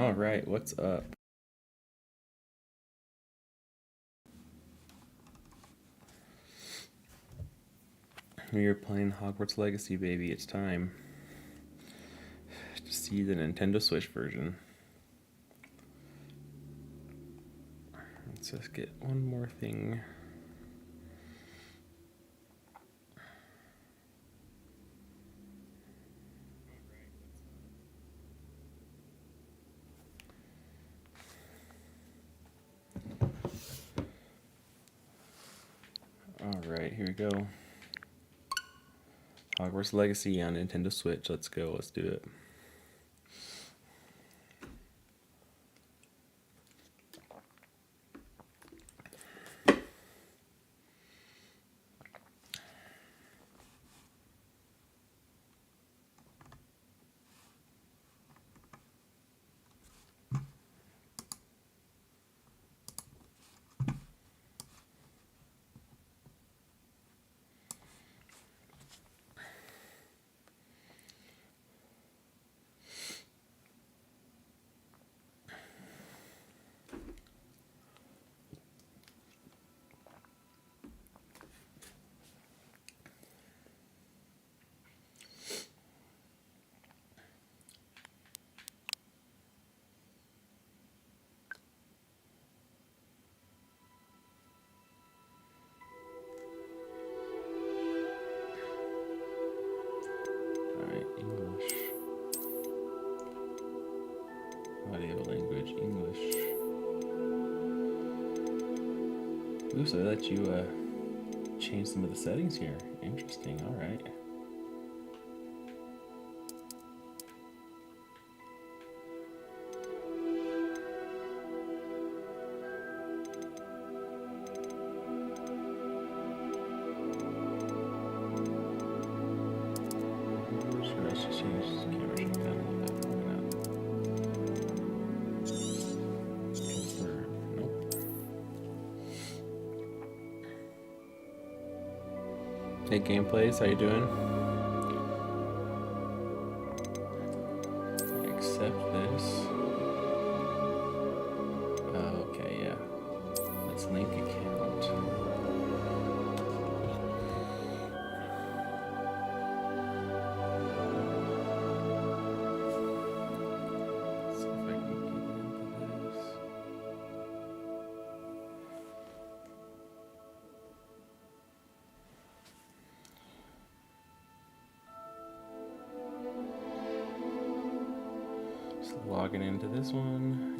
All right, what's up? We're playing Hogwarts Legacy, baby. It's time to see the Nintendo Switch version. Let's just get one more thing. Alright, here we go. Hogwarts Legacy on Nintendo Switch. Let's go. Let's do it. Alright, English. Audio language, English. Ooh, so they let you change some of the settings here. Interesting, alright. Sure, let's just change this camera shut down a little bit. Confirm. Nope. Hey, Gameplays, how you doing? Accept this. Okay, yeah. Let's link account. See if I can get into this. Just logging into this one.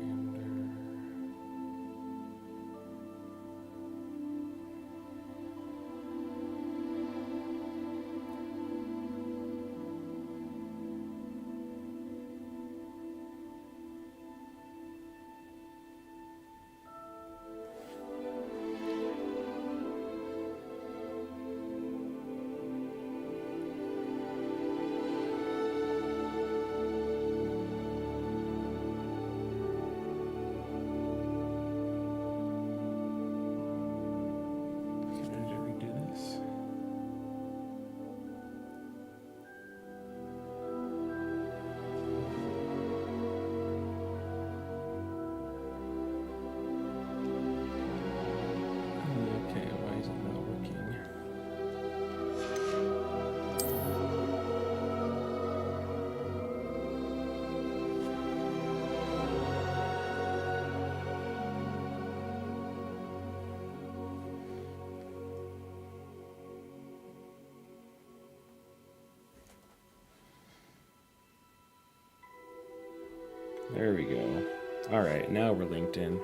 There we go. All right, now we're linked in.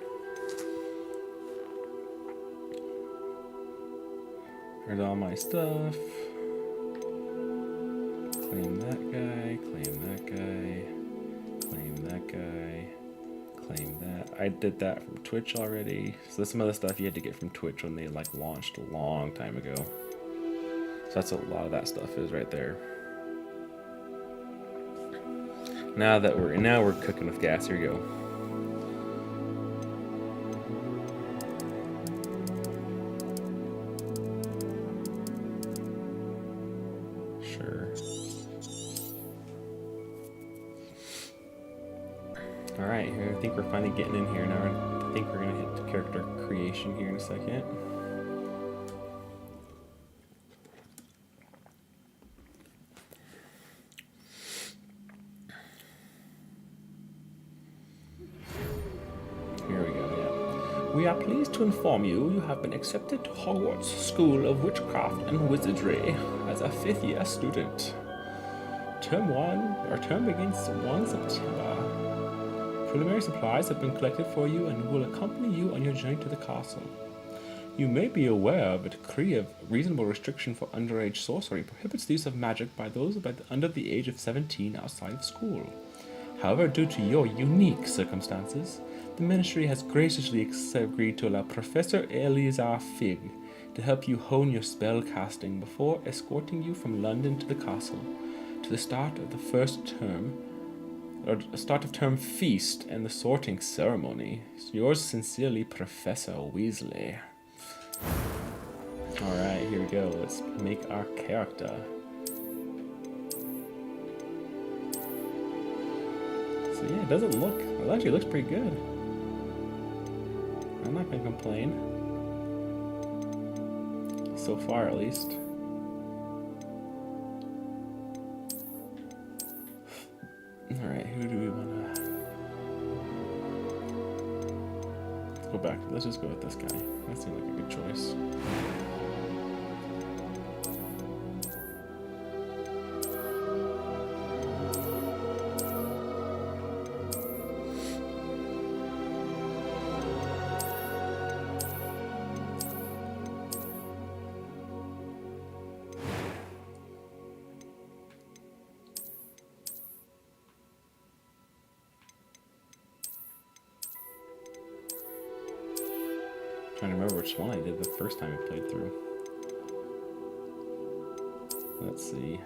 Here's all my stuff. Claim that guy, claim that guy, claim that guy, claim that. I did that from Twitch already. So that's some of the stuff you had to get from Twitch when they like launched a long time ago. So that's a lot of that stuff is right there. Now we're cooking with gas. Here we go. Sure. Alright, here I think we're finally getting in here now. I think we're gonna hit the character creation here in a second. Here we go, yeah. We are pleased to inform you you have been accepted to Hogwarts School of Witchcraft and Wizardry as a 5th year student. Term begins 1 September. Preliminary supplies have been collected for you and will accompany you on your journey to the castle. You may be aware of a decree of reasonable restriction for underage sorcery prohibits the use of magic by those under the age of 17 outside of school. However, due to your unique circumstances, the Ministry has graciously agreed to allow Professor Eleazar Fig to help you hone your spell casting before escorting you from London to the castle to the start of the first term, or start of term feast and the sorting ceremony. Yours sincerely, Professor Weasley. Alright, here we go. Let's make our character. So yeah, it doesn't look, it actually looks pretty good. I'm not gonna complain. So far, at least. Alright, who do we wanna... Let's go back. Let's just go with this guy. That seems like a good choice. Trying to remember which one I did the first time I played through. Let's see.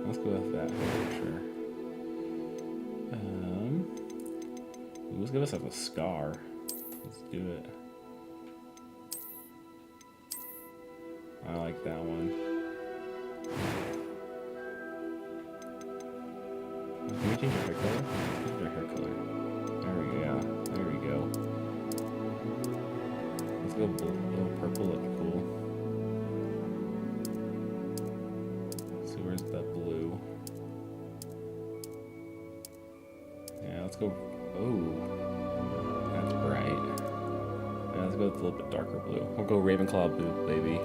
Let's go with that for sure. Let's give us a scar. Let's do it. I like that one. Can we change our hair color? Let's change our hair color. There we go. Let's go blue. Oh, purple look cool. Let's see, where's that blue? Yeah, let's go. Oh, that's bright. Yeah, let's go with a little bit darker blue. We'll go Ravenclaw blue, baby.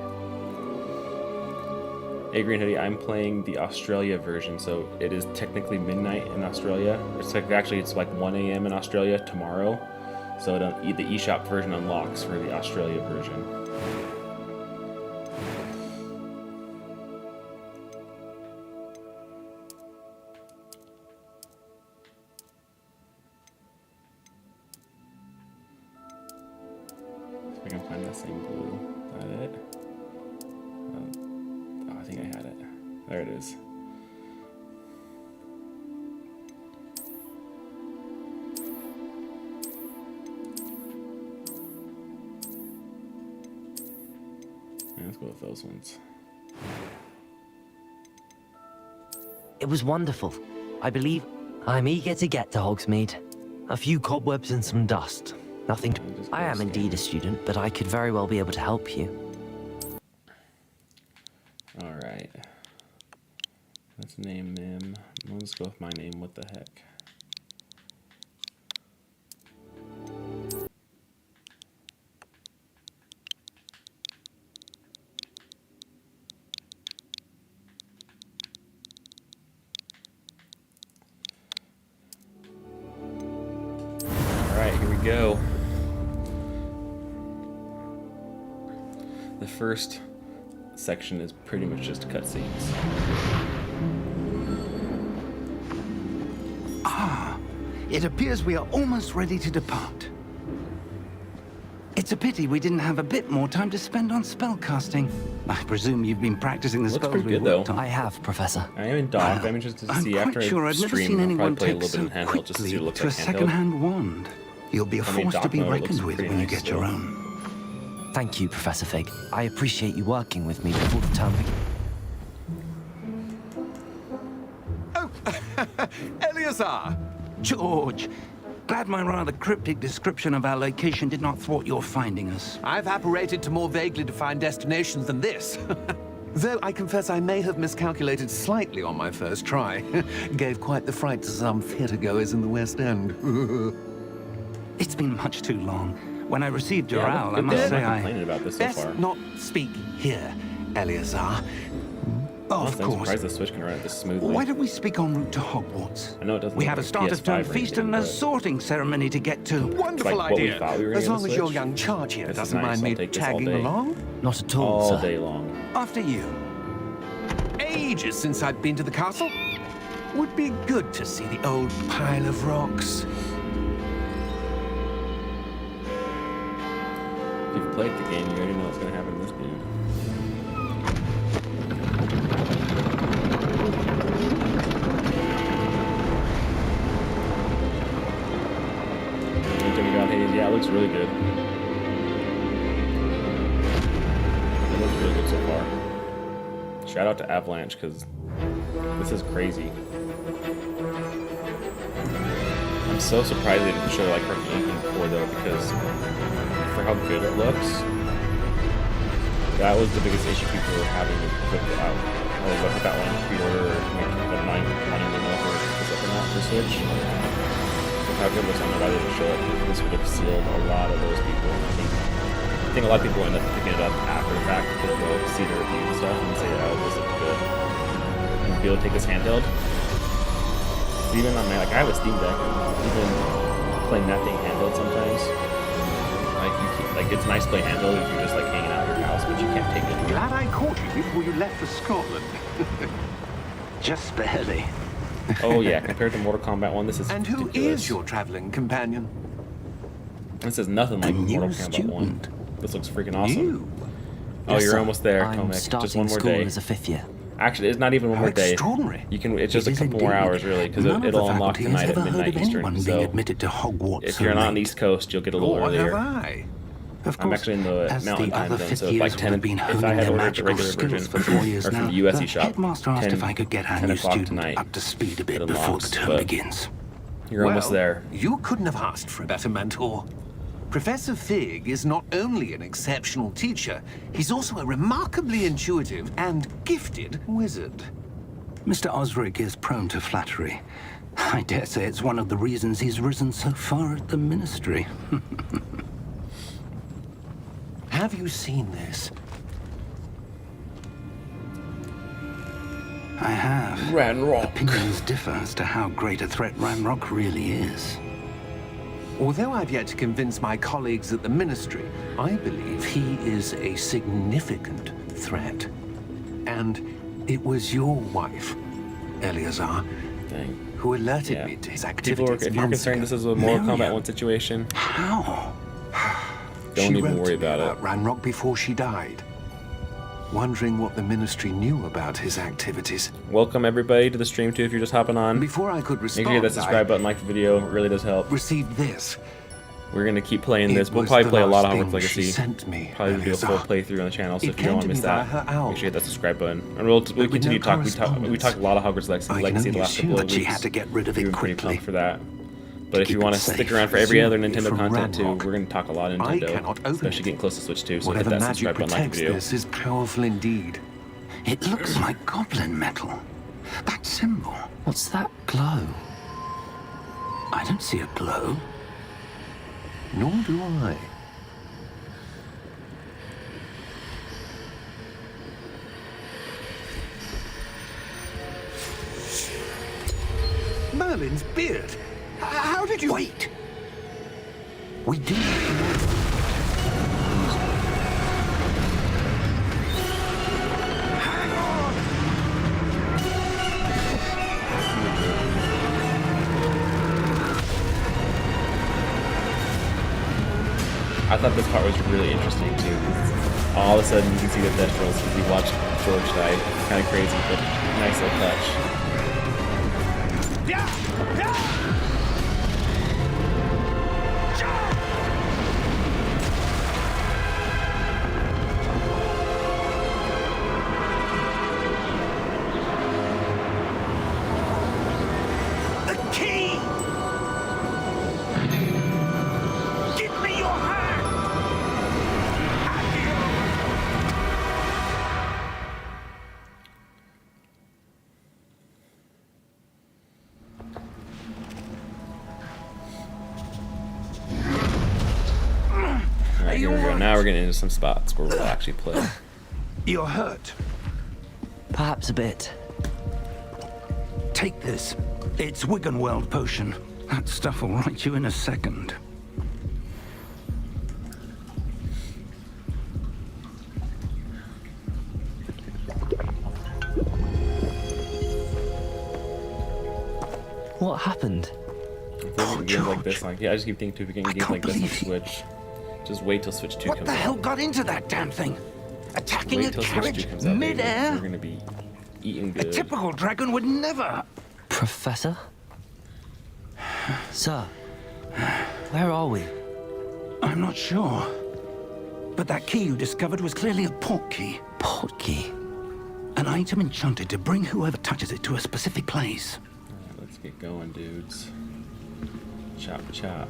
Hey Green Hoodie, I'm playing the Australia version, so it is technically midnight in Australia. It's like, actually it's like 1 a.m. in Australia tomorrow, so the eShop version unlocks for the Australia version. See if I can find that same blue. Is that it? I think I had it. There it is. Yeah, let's go with those ones. It was wonderful. I believe I'm eager to get to Hogsmeade. A few cobwebs and some dust. Nothing to... I am indeed a student, but I could very well be able to help you. Alright. Let's name them. Let's go with my name. What the heck? Alright, here we go. The first section is pretty much just cutscenes. Ah, it appears we are almost ready to depart. It's a pity we didn't have a bit more time to spend on spellcasting. I presume you've been practicing the Looks spells pretty we good, though. worked on. I have, Professor. I am in dock. I'm interested to see after sure I I've never stream. seen I'll anyone probably play a take little so bit in handheld just to see what it looks quickly to a like handheld. second-hand wand. You'll be a I mean, force to dock be mode looks reckoned with pretty when you nice, get your though. own. Thank you, Professor Fig. I appreciate you working with me before the term begins. Oh, Eleazar! George, glad my rather cryptic description of our location did not thwart your finding us. I've apparated to more vaguely defined destinations than this. Though I confess I may have miscalculated slightly on my first try. Gave quite the fright to some theatergoers in the West End. It's been much too long. When I received your Yeah, owl, I must I'm say not complaining about this so Best far. not speak here, Eleazar. Of Honestly, I'm course. surprised the Switch can run it this smoothly. Why don't we speak en route to Hogwarts? I know it doesn't We look have a like start of PS5 term or feast anything, and a but- sorting ceremony to get to. Wonderful like what we idea. thought we were As gonna long as your switch. young charge here This is doesn't nice, mind I'll me take this all tagging day. along. Not at all, All sir. day long. After you. Ages since I've been to the castle. Would be good to see the old pile of rocks. If you've played the game, you already know what's going to happen in this game. Jimmy got Hayes. Yeah, it looks really good. It looks really good so far. Shout out to Avalanche, because this is crazy. I'm so surprised they didn't show like her inking before though, because for how good it looks, that was the biggest issue people were having with it out. Or what about one pre-order or like wanting to know if it was up or not for Switch. With how good it looks, I don't know why they didn't show it. This would have sealed a lot of those people. I think a lot of people end up picking it up after the fact because they'll see the reviews and stuff and say, oh, this looks good. And be able to take this handheld. Even on my, like, I have a Steam Deck, and even playing that thing handheld sometimes, like, you keep, like, it's nice to play handheld if you're just, like, hanging out at your house, but you can't take it. Glad I caught you before you left for Scotland. Just barely. Oh, yeah, compared to Mortal Kombat 1, this is And who ridiculous. is your traveling companion? This is nothing like new Mortal Kombat 1. student. This looks freaking awesome. You. Oh, Yes, you're sir. almost there, I'm Tomek. starting Just one more school day. as a fifth year. Actually, it's not even one How more day. extraordinary. You can. It's just It a is couple more indeed. hours, really, because None of it'll the unlock faculty has tonight at ever heard midnight of anyone Eastern. being So admitted to Hogwarts if you're so not on the late. East Coast, you'll get a little Or earlier. have I? Of I'm course, actually in the as Mountain the Time other zone, fifth so if like years 10, would have been if I honing had their ordered the magical regular skills version, for 4 years or from now, the USC the shop, headmaster asked 10 if I could get our 10 new o'clock student tonight, up to speed a bit it before the unlocks, term but begins. you're almost there. You couldn't have asked for a better mentor. Professor Fig is not only an exceptional teacher, he's also a remarkably intuitive and gifted wizard. Mr. Osric is prone to flattery. I dare say it's one of the reasons he's risen so far at the ministry. Have you seen this? I have. Ranrock. Opinions differ as to how great a threat Ranrock really is. Although I've yet to convince my colleagues at the ministry, I believe he is a significant threat. And it was your wife, Eleazar, Dang. who alerted Yeah. me to his People activities are, if you're months concerned ago. this is a Mortal Kombat Miriam. 1 situation, How? don't She even wrote worry to me about it. Ranrock before she died, wondering what the ministry knew about his activities. Welcome everybody to the stream too if you're just hopping on. Make Before I could sure respond, you hit that subscribe button, like the video, it really does help. received this. We're gonna keep playing this. It We'll was probably the play a lot of last Hogwarts thing she Legacy. sent me, Probably do a full Eleazar. playthrough on the channel, so It if you don't came want to to miss me via that, her owl. make sure you hit that subscribe button. And we'll with continue no to talk. We correspondence. talked a lot of Hogwarts I Legacy can the only last assume couple of that she weeks. had to get rid of it We've been pretty quickly. pumped for that. But if Keep you it want to safe, stick around for every other presumably Nintendo from content too, Ranrock. we're going to talk a lot of I Nintendo, cannot open especially it. getting close to Switch 2. So hit Whatever that magic subscribe button, like the protects video. this is powerful indeed. It looks like goblin metal. That symbol. What's that glow? I don't see a glow. Nor do I. Merlin's beard. How did you... Wait. We do. I thought this part was really interesting too. All of a sudden you can see the Thestrals because you watched George die. Kind of crazy, but nice little touch. key! Give me your hand! Alright, here we go. Now we're getting into some spots where we'll actually play. You're hurt. Perhaps a bit. Take this. It's Wiggenweld potion. That stuff will right you in a second. What happened? Games like this, like, yeah, I just keep thinking too, if you're getting games can't like this on believe he- Switch, just wait till Switch 2 What comes the out. hell got into that damn thing? Attacking a Wait till Switch 2 carriage comes out, baby. mid-air? We're gonna be eating A good. typical dragon would never. Professor? Sir, where are we? I'm not sure. But that key you discovered was clearly a port key. Port key. An item enchanted to bring whoever touches it to a specific place. Alright, let's get going, dudes. Chop chop.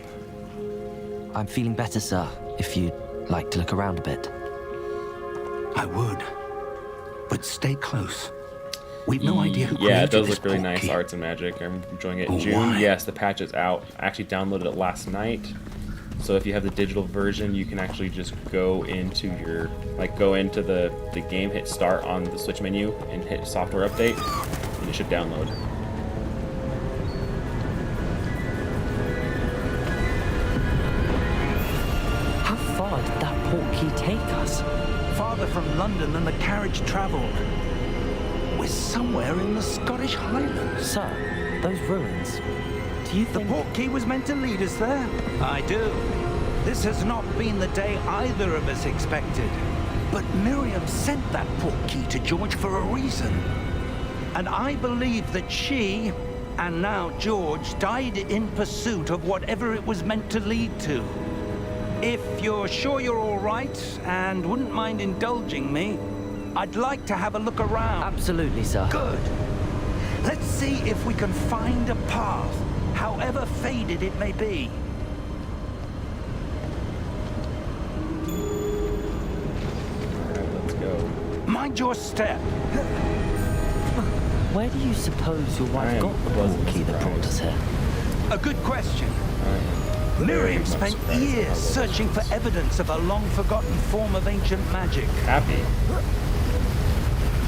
I'm feeling better, sir, if you'd like to look around a bit. I would. But stay close. We've no idea who Yeah, it created does this look really port nice, key. arts and magic. I'm enjoying it. But June, why? yes, the patch is out. I actually downloaded it last night. So if you have the digital version, you can actually just go into your, like, go into the game, hit start on the Switch menu, and hit software update, and it should download. How far did that port key take us? Farther from London than the carriage traveled. We're somewhere in the Scottish Highlands. Sir, those ruins. Do you The think... port key was meant to lead us there? I do. This has not been the day either of us expected. But Miriam sent that port key to George for a reason. And I believe that she, and now George, died in pursuit of whatever it was meant to lead to. If you're sure you're all right and wouldn't mind indulging me, I'd like to have a look around. Absolutely, sir. Good. Let's see if we can find a path, however faded it may be. Alright, let's go. Mind your step. Where do you suppose your I wife am got the pleasantly port key that brought us here? A good question. I am very Miriam much spent surprised at years how well searching for this is. evidence of a long-forgotten form of ancient magic. Happy.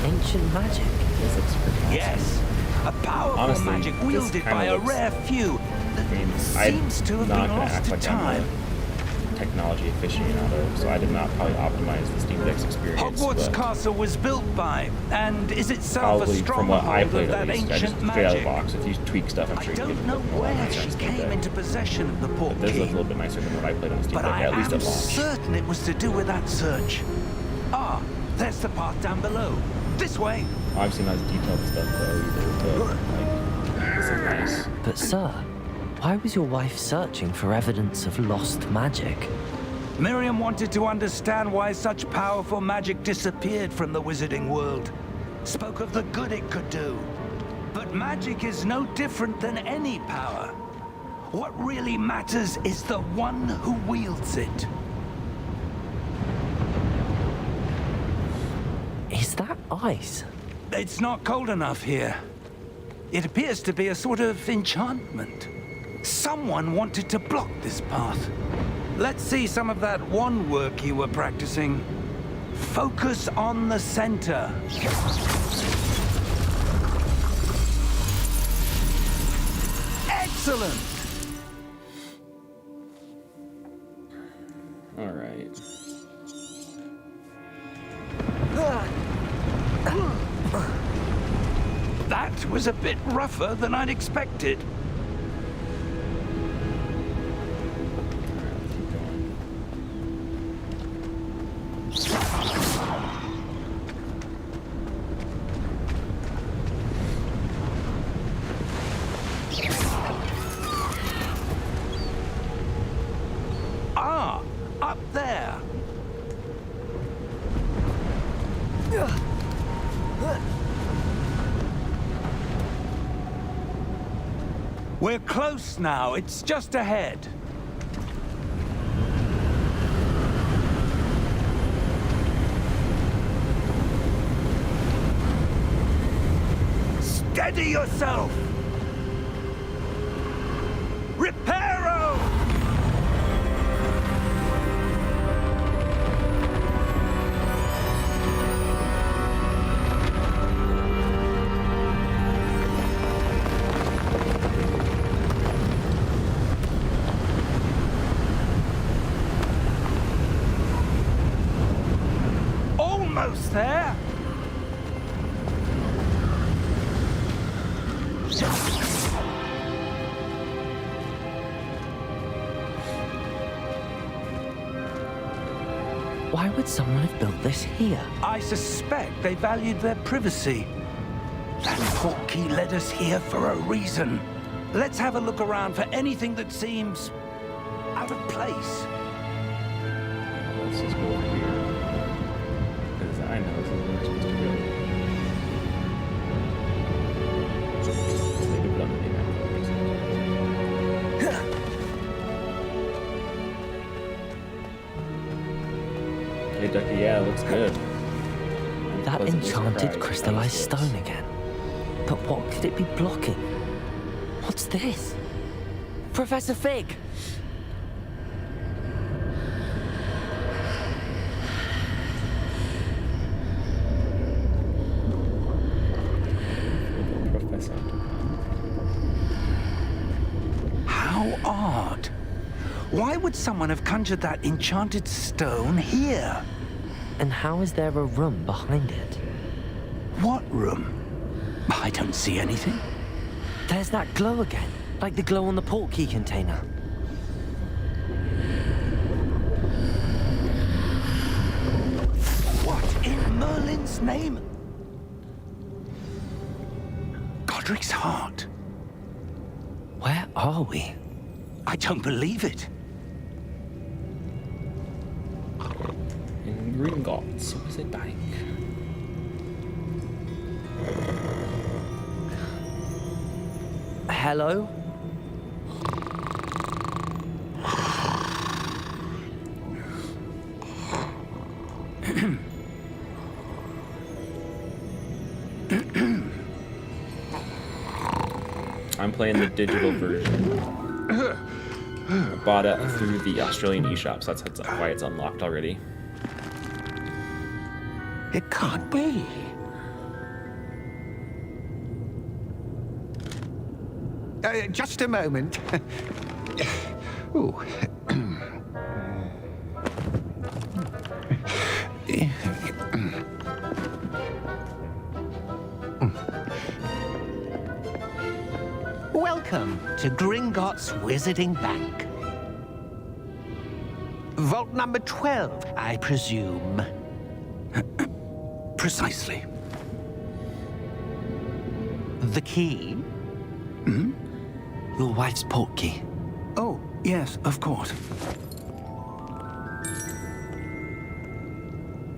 Ancient magic? This looks pretty awesome. Yes, a powerful Honestly, magic this wielded kinda by a looks- rare few that I mean, seems to have I'm not been gonna lost act to like time. I'm a technology aficionado, so I did not probably optimize the Steam Deck's experience. Hogwarts but Castle was built by, and is itself a probably from what I stronghold played of that at least, I just ancient straight out of magic. the box. If you tweak stuff, I'm I sure you can don't get know a lot where nicer on she Steam came Deck. into possession of the port This looks a key, little bit nicer than what I played on Steam but Deck, I at least am at launch. certain it was to do with that search. Ah, there's the path down below. This way. Obviously not as detailed stuff though either, but like, this is nice. But sir, why was your wife searching for evidence of lost magic? Miriam wanted to understand why such powerful magic disappeared from the wizarding world. Spoke of the good it could do. But magic is no different than any power. What really matters is the one who wields it. Is that ice? It's not cold enough here. It appears to be a sort of enchantment. Someone wanted to block this path. Let's see some of that wand work you were practicing. Focus on the center. Excellent! Alright. That was a bit rougher than I'd expected. Alright, let's keep going. Ah, up there. We're close now. It's just ahead. Steady yourself! Reparo! Almost there! Why would someone have built this here? I suspect they valued their privacy. That portkey led us here for a reason. Let's have a look around for anything that seems out of place. Let's just go over here. Because I know this is where we're supposed to go. Leave it on the map. Hey Ducky, yeah, it looks good. I'm That pleasantly enchanted surprised. crystallized Nice. stone again. But what could it be blocking? What's this? Professor Fig! Professor. How odd. Why would someone have conjured that enchanted stone here? And how is there a room behind it? What room? I don't see anything. There's that glow again, like the glow on the portkey container. What in Merlin's name? Godric's heart. Where are we? I don't believe it. In Gringotts, was it dying? Hello? I'm playing the digital version. I bought it through the Australian eShop, so that's why it's unlocked already. It can't be. Just a moment. Ooh. Welcome to Gringotts Wizarding Bank. Vault number 12, I presume. Precisely. The key? Your wife's portkey. Oh, yes, of course.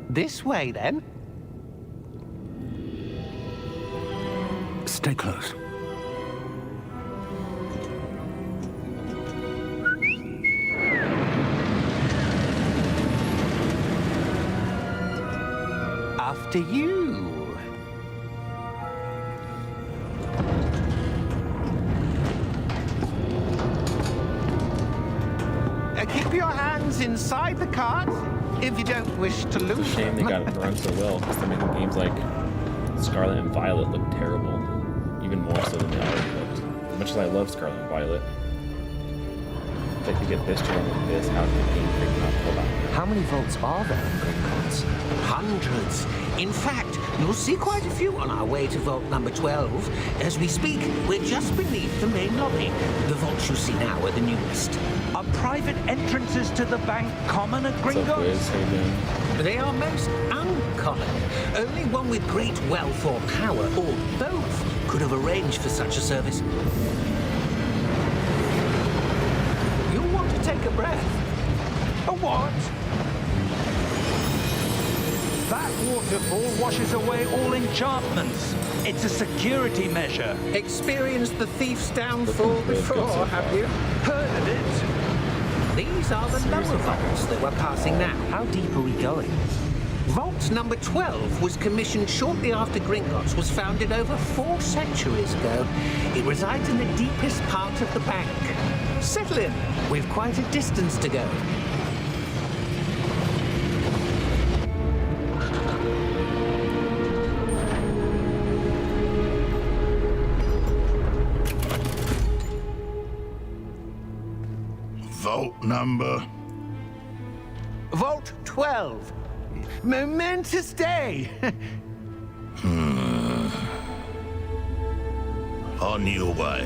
This way, then. Stay close. After you. Keep your hands inside the cart if you don't wish to lose It's a shame they got it run so well, because they're making games like Scarlet and Violet look terrible. Even more so than they already looked. As much as I love Scarlet and Violet. If they could get this to run like this, how could the game freak not pull out? How many vaults are there in Gringotts? Hundreds. In fact, you'll see quite a few on our way to vault number 12. As we speak, we're just beneath the main lobby. The vaults you see now are the newest. Are private entrances to the bank common at What's up, Wiz? Gringotts? How you doing? They are most uncommon. Only one with great wealth or power, or both, could have arranged for such a service. You'll want to take a breath. A what? That waterfall washes away all enchantments. It's a security measure. Experienced the thief's downfall before, have you? Heard of it? These are the lower vaults that we're passing now. How deep are we going? Vault number 12 was commissioned shortly after Gringotts was founded over 4 centuries ago. It resides in the deepest part of the bank. Settle in. We've quite a distance to go. Vault number. Vault 12. Momentous day. On your way.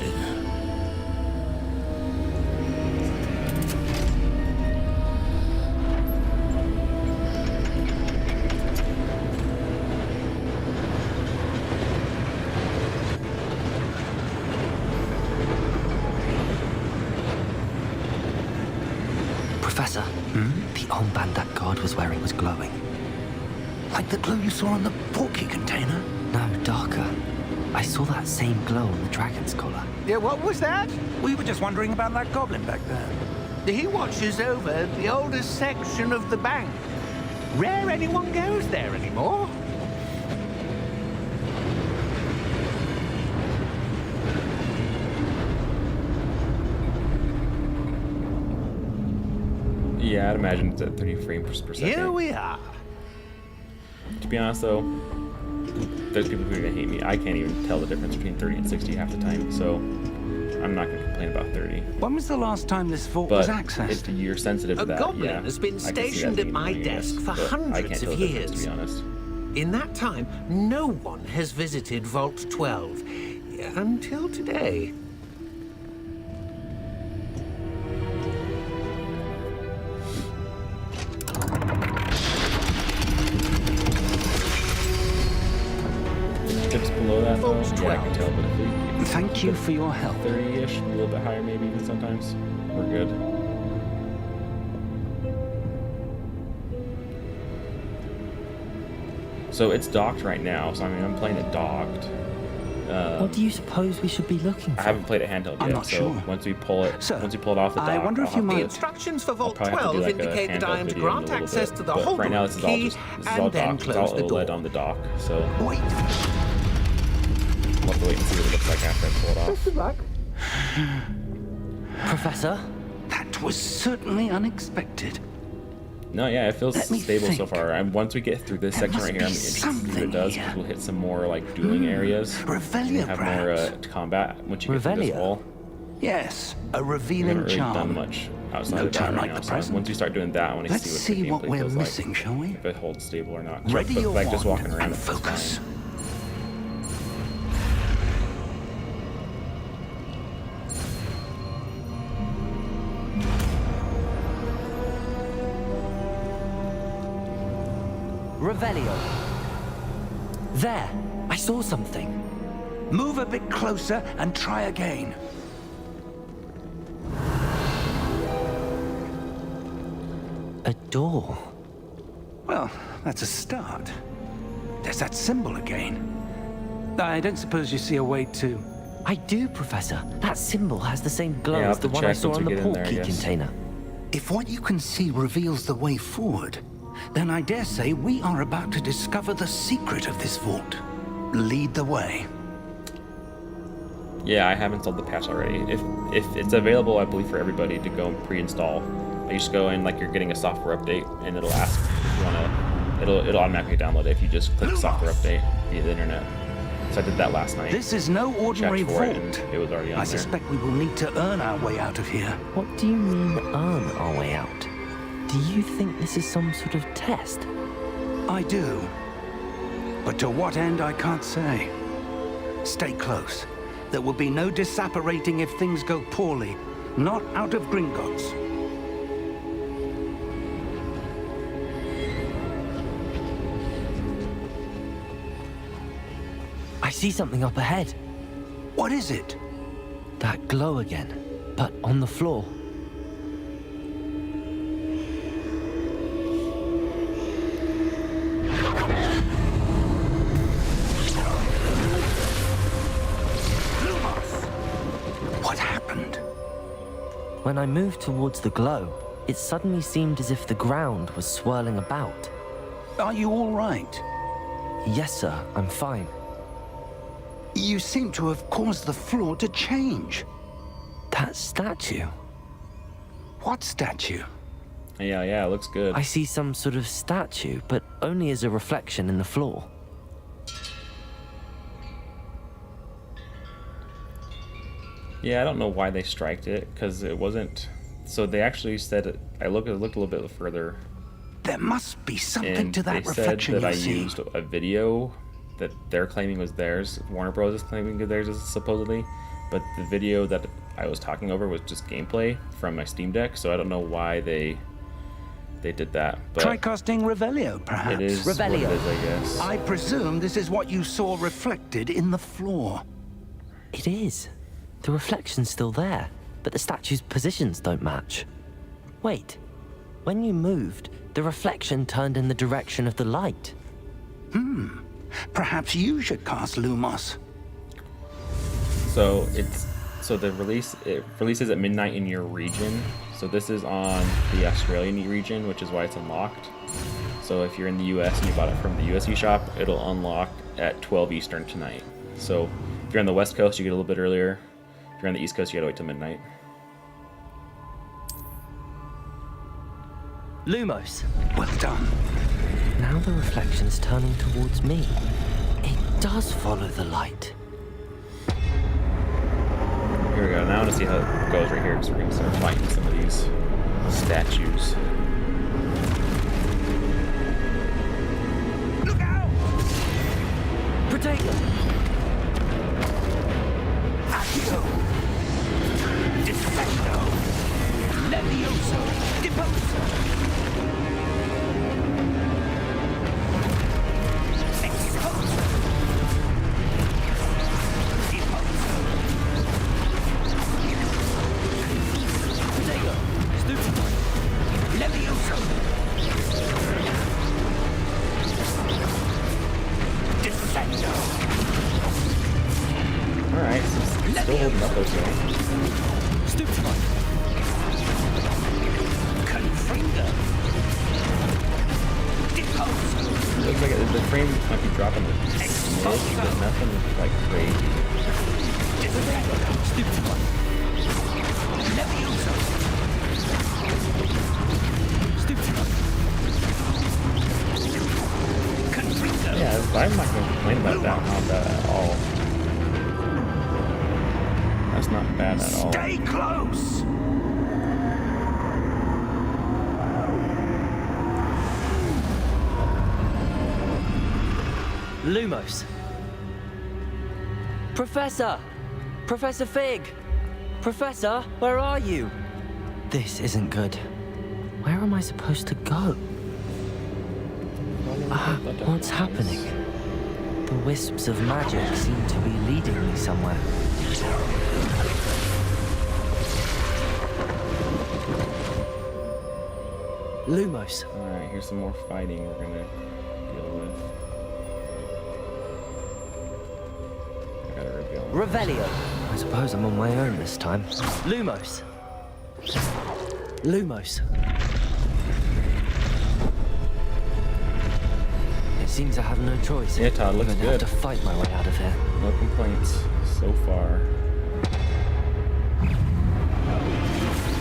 Professor, the armband that guard was wearing was glowing. Like the glow you saw on the portkey container? No, darker. I saw that same glow on the dragon's collar. Yeah, what was that? We were just wondering about that goblin back there. He watches over the oldest section of the bank. Rare anyone goes there anymore. Yeah, I'd imagine it's at 30 frames per second. Here we are. To be honest, though, there's people who are gonna hate me. I can't even tell the difference between 30 and 60 half the time, so I'm not gonna complain about 30. When was the last time this vault But was if accessed? you're sensitive to A that, goblin yeah, has been I can see that stationed at being my annoying, desk yes, for but I hundreds can't of tell the difference, years. to be honest. In that time, no one has visited Vault 12 until today. Tips below that, though, Vault yeah, I can 12. tell, but if we Thank you for your help. 30-ish, a little bit higher maybe even sometimes, we're good. So it's docked right now, so I mean, I'm playing it docked. What do you suppose we should be looking for? I haven't played it handheld I'm yet, not so sure. once we pull it Sir, off the dock, I wonder if I'll you have might- The to- instructions for Vault probably have to 12 do like a indicate that I am handheld to video in a grant little access bit, to the but right now Hogwarts this is all key just this is all and then docked, it's close all the OLED door. on the dock, so Wait. we'll have to wait and see what it looks like after I pull it off. Good luck. Professor? That was certainly unexpected. No, yeah, it feels Let me stable so think. far. Once we get through this There section must right here, be I'm interested to see what it something does, here. because we'll hit some more like dueling areas. Reveille, We'll have more perhaps. combat once you get through this Reveille? wall. Yes, a We revealing haven't really charm. done much outside No of that time right like now. the So present. once we start doing that, I want to Let's see see what what the gameplay we're feels missing, like. shall we? If it holds stable or not. Ready but your like just wand walking around, and it's focus. fine. Revelio. There! I saw something. Move a bit closer and try again. A door. Well, that's a start. There's that symbol again. I don't suppose you see a way to... I do, Professor. That symbol has the same glow Yeah, I'll as have the to one I check saw once on we the get in there, I portkey guess. container. If what you can see reveals the way forward, then I dare say we are about to discover the secret of this vault. Lead the way. Yeah, I have installed the patch already. If it's available, I believe for everybody to go and pre-install. You just go in like you're getting a software update, and it'll ask if you wanna. It'll automatically download it if you just click software update via the internet. So I did that last night. This is no ordinary Checked for it, vault. and it was already on I there. suspect we will need to earn our way out of here. What do you mean, earn our way out? Do you think this is some sort of test? I do. But to what end, I can't say. Stay close. There will be no disapparating if things go poorly. Not out of Gringotts. I see something up ahead. What is it? That glow again, but on the floor. When I moved towards the glow, it suddenly seemed as if the ground was swirling about. Are you all right? Yes, sir, I'm fine. You seem to have caused the floor to change. That statue? What statue? Yeah, it looks good. I see some sort of statue, but only as a reflection in the floor. Yeah, I don't know why they striked it, because it wasn't... So they actually said it... I looked a little bit further, There must be something and to that they said reflection that you I see. used a video that they're claiming was theirs. Warner Bros. Is claiming that theirs is supposedly, but the video that I was talking over was just gameplay from my Steam Deck, so I don't know why they did that. But Try casting Revelio, perhaps. it is Revelio. what it is, I guess. I presume this is what you saw reflected in the floor. It is. The reflection's still there, but the statue's positions don't match. Wait, when you moved, the reflection turned in the direction of the light. Perhaps you should cast Lumos. So it releases at midnight in your region. So this is on the Australian region, which is why it's unlocked. So if you're in the US and you bought it from the US eShop, it'll unlock at 12 Eastern tonight. So if you're on the West Coast, you get a little bit earlier. If you're on the East Coast, you gotta wait till midnight. Lumos. Well done. Now the reflection's turning towards me. It does follow the light. Here we go. Now I want to see how it goes right here, because we're gonna start fighting some of these statues. Look out! Protego! Accio! Defendo! Levioso! Deposo! Exposo! Deposo! Protego! Stupefy! Levioso! Defendo! Alright, so it's still holding up okay. Stupefy! Confringo! Deposo! Looks like the frame might be dropping a smidge, but nothing like crazy. Stupefy! Levioso! Stupefy! Confringo! Yeah, I'm not gonna complain about that. Not bad at all. That's not bad at all. Stay close! Lumos. Professor! Professor Fig! Professor, where are you? This isn't good. Where am I supposed to go? What's happening? The wisps of magic seem to be leading me somewhere. Lumos. Alright, here's some more fighting we're gonna deal with. I gotta reveal. Revelio. I suppose I'm on my own this time. Lumos. Lumos. It seems I have no choice. Yeah, Todd, looks I'm gonna good. have to fight my way out of here. No complaints so far.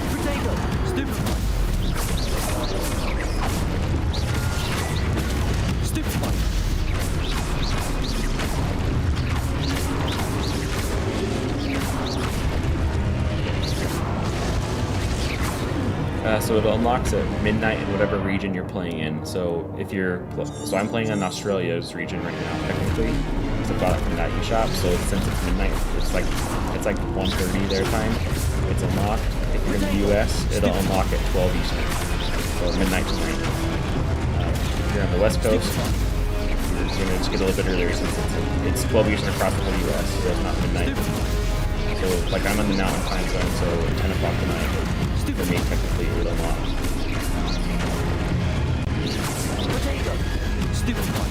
Protego! Stupefy! Stupefy! So it unlocks at midnight in whatever region you're playing in. So if you're, so I'm playing in Australia's region right now, technically. So I bought it from that eShop. So since it's midnight, it's like 1:30 their time. It's unlocked. If you're in the US, it'll unlock at 12 Eastern. So midnight tonight. If you're on the West Coast, you're gonna just get a little bit earlier since it's 12 Eastern across the whole US. So it's not midnight. So like I'm in the mountain time zone, so at 10 o'clock tonight. For me, technically, it would unlock. Protego! Stupefy!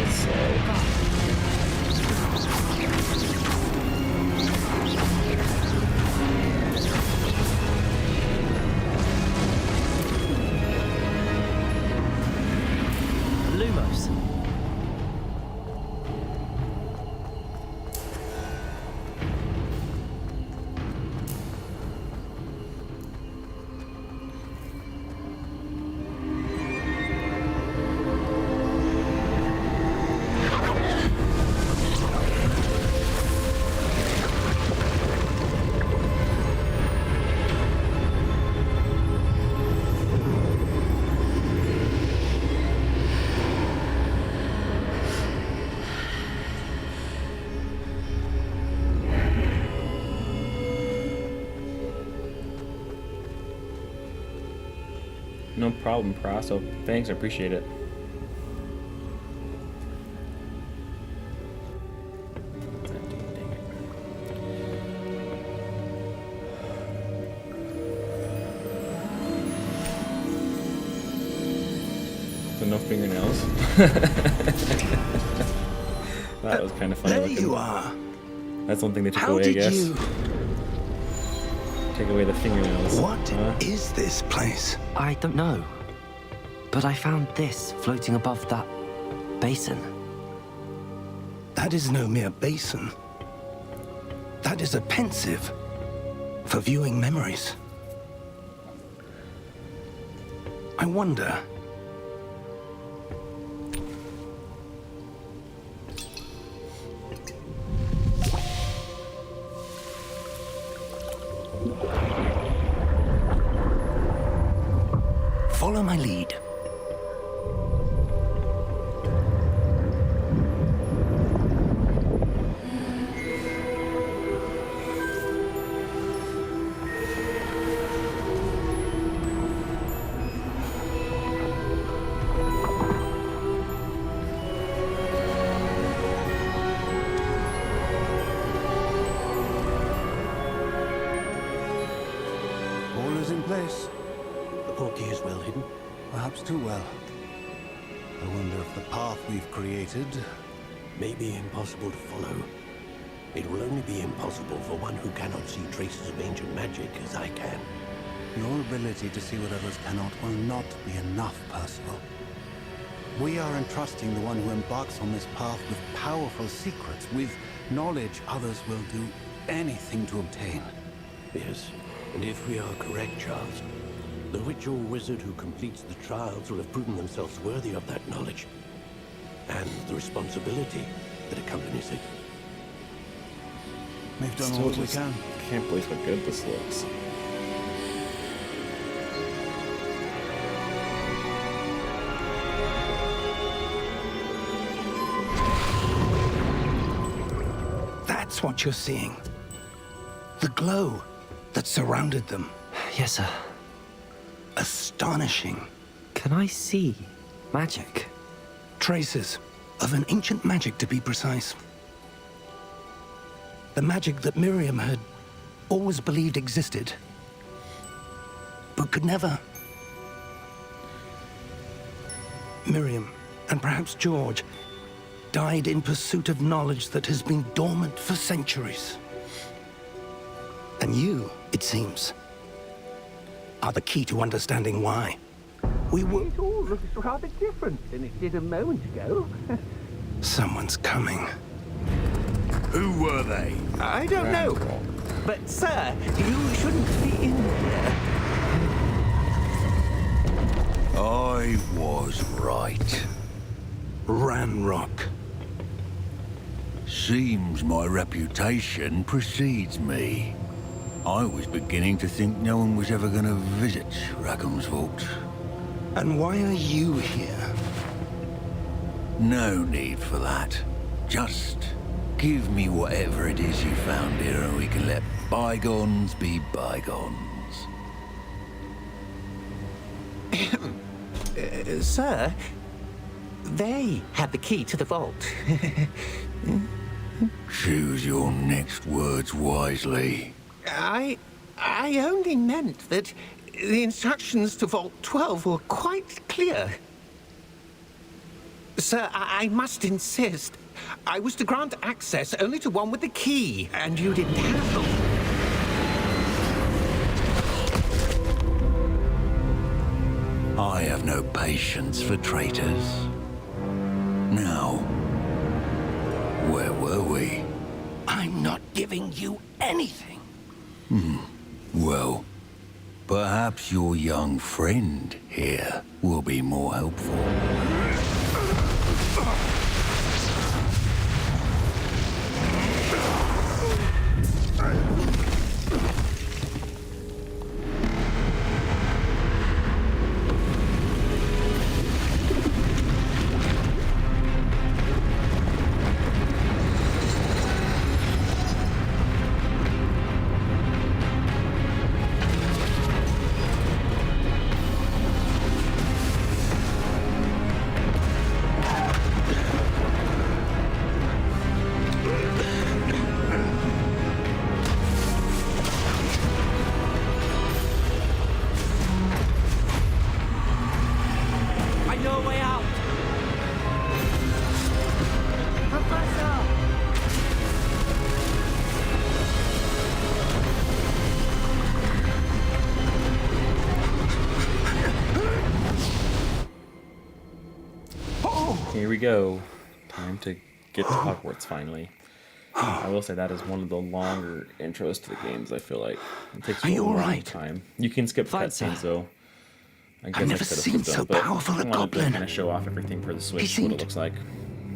It's Lumos. No problem, Praso. Thanks, I appreciate it. Dang it. So no fingernails. That was kind of funny. There looking. you are. That's one thing they took How away, I did guess. you... Take away the fingernails. What is this place? I don't know. But I found this floating above that basin. That is no mere basin. That is a pensive for viewing memories. I wonder... Follow my lead. All is in place. The portkey is well hidden. Perhaps too well. I wonder if the path we've created may be impossible to follow. It will only be impossible for one who cannot see traces of ancient magic as I can. Your ability to see what others cannot will not be enough, Percival. We are entrusting the one who embarks on this path with powerful secrets, with knowledge others will do anything to obtain. Yes, and if we are correct, Charles, the witch or wizard who completes the trials will have proven themselves worthy of that knowledge, and the responsibility that accompanies it. We've done Still all we just can. can't believe how good this looks. That's what you're seeing. The glow that surrounded them. Yes, sir. Astonishing. Can I see magic? Traces of an ancient magic, to be precise. The magic that Miriam had always believed existed, but could never. Miriam, and perhaps George, died in pursuit of knowledge that has been dormant for centuries. And you, it seems, are the key to understanding why. We were... It all looks rather different than it did a moment ago. Someone's coming. Who were they? I don't know. But, sir, you shouldn't be in here. I was right. Ranrock. Seems my reputation precedes me. I was beginning to think no one was ever going to visit Rackham's Vault. And why are you here? No need for that. Just give me whatever it is you found here and we can let bygones be bygones. Sir, they had the key to the vault. Choose your next words wisely. I only meant that the instructions to Vault 12 were quite clear. Sir, I must insist. I was to grant access only to one with the key, and you didn't have them. I have no patience for traitors. Now, where were we? I'm not giving you anything. Well, perhaps your young friend here will be more helpful. I know a way out. Here we go. Time to get to Hogwarts finally. I will say that is one of the longer intros to the games, I feel like. It takes Are you you a long alright? time. You can skip Fine, sir. cutscenes though. I guess I've I never could have seen skipped so them, but powerful a I wanted to goblin. kind of show off everything for the Switch, what seemed- it looks like.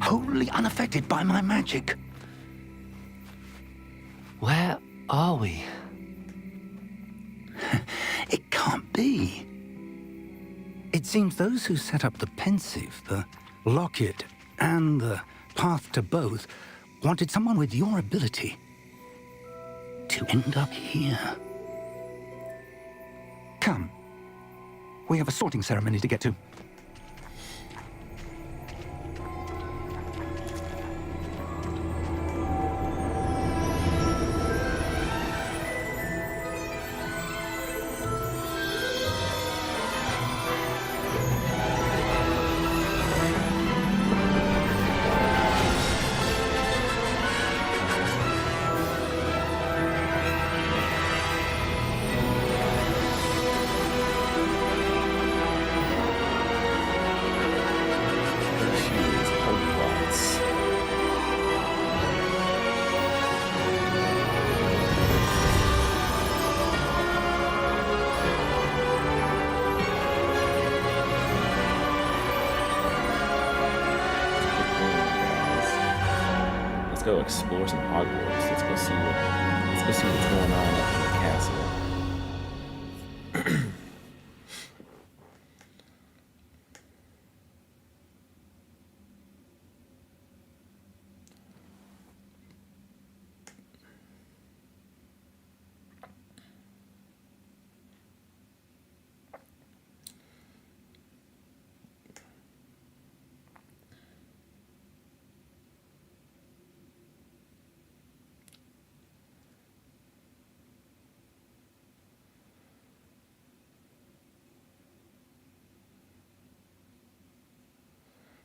Wholly unaffected by my magic. Where are we? It can't be. It seems those who set up the pensive, the locket, and the path to both wanted someone with your ability to end up here. Come. We have a sorting ceremony to get to. Jeez, Hogwarts. Let's go explore some Hogwarts. Let's go see what's going on up in the castle.